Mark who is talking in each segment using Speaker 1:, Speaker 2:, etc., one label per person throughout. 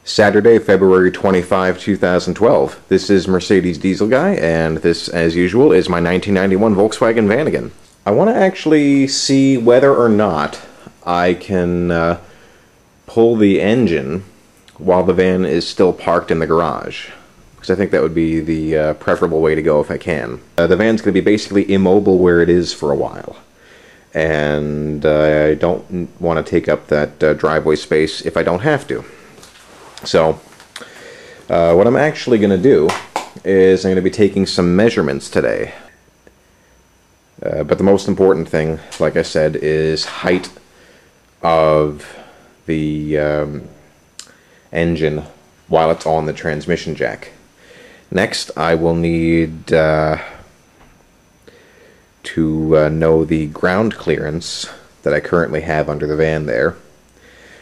Speaker 1: Saturday, February 25, 2012. This is Mercedes Diesel Guy, and this, as usual, is my 1991 Volkswagen Vanagon. I want to actually see whether or not I can pull the engine while the van is still parked in the garage, because I think that would be the preferable way to go if I can. The van's going to be basically immobile where it is for a while, and I don't want to take up that driveway space if I don't have to. So, what I'm actually going to do is I'm going to be taking some measurements today. But the most important thing, like I said, is height of the engine while it's on the transmission jack. Next, I will need to know the ground clearance that I currently have under the van there.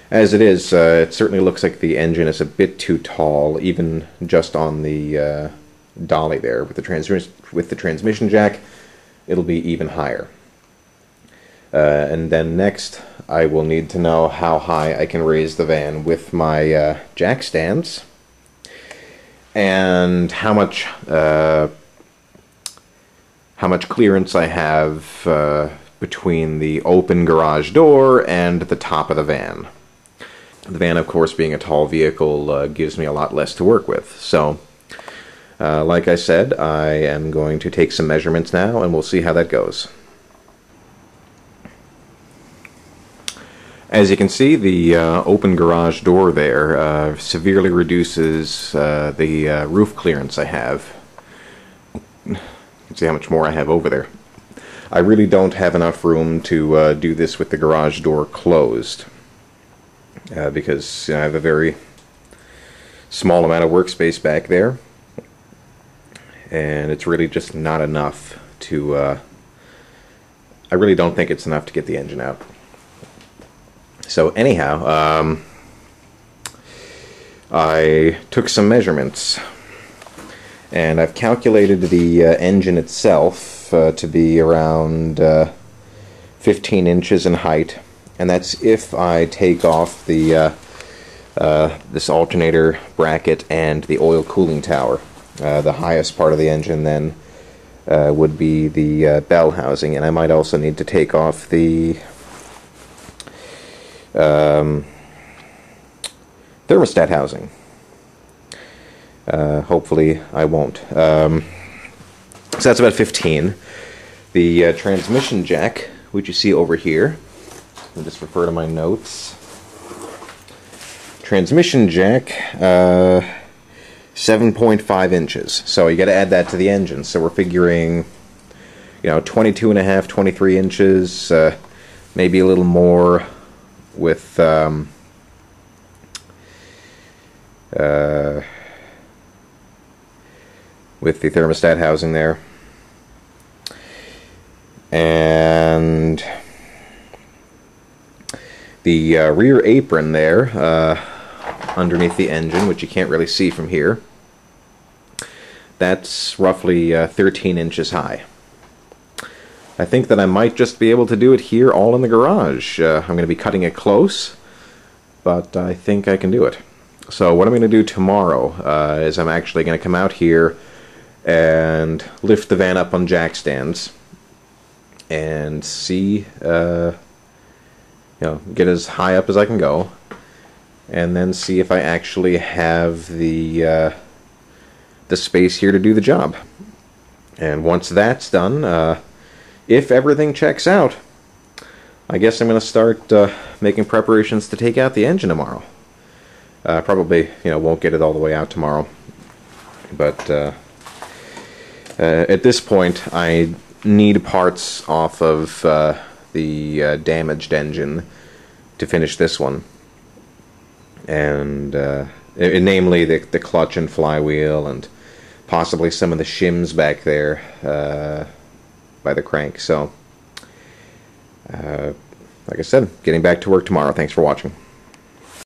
Speaker 1: As it is, it certainly looks like the engine is a bit too tall, even just on the dolly there. With the transmission jack, it'll be even higher. And then next, I will need to know how high I can raise the van with my jack stands, and how much clearance I have between the open garage door and the top of the van. The van, of course, being a tall vehicle, gives me a lot less to work with. So, like I said, I am going to take some measurements now, and we'll see how that goes. As you can see, the open garage door there severely reduces the roof clearance I have. You can see how much more I have over there. I really don't have enough room to do this with the garage door closed. Because I have a very small amount of workspace back there, and it's really just not enough to, I really don't think it's enough to get the engine out. So anyhow, I took some measurements, and I've calculated the engine itself to be around 15 inches in height. And that's if I take off the this alternator bracket and the oil cooling tower. The highest part of the engine then would be the bell housing, and I might also need to take off the thermostat housing. Hopefully I won't. So that's about 15. The transmission jack, which you see over here, I'll just refer to my notes. Transmission jack, 7.5 inches. So you got to add that to the engine. So we're figuring, 22.5, 23 inches, maybe a little more with the thermostat housing there, and the rear apron there, underneath the engine, which you can't really see from here, that's roughly 13 inches high. I think that I might just be able to do it here all in the garage. I'm going to be cutting it close, but I think I can do it. So what I'm going to do tomorrow is I'm actually going to come out here and lift the van up on jack stands and see get as high up as I can go, and then see if I actually have the space here to do the job. And once that's done, if everything checks out, I guess I'm going to start making preparations to take out the engine tomorrow. Probably, won't get it all the way out tomorrow, but at this point, I need parts off of the damaged engine to finish this one, and namely the clutch and flywheel, and possibly some of the shims back there by the crank. So like I said, getting back to work tomorrow. Thanks for watching.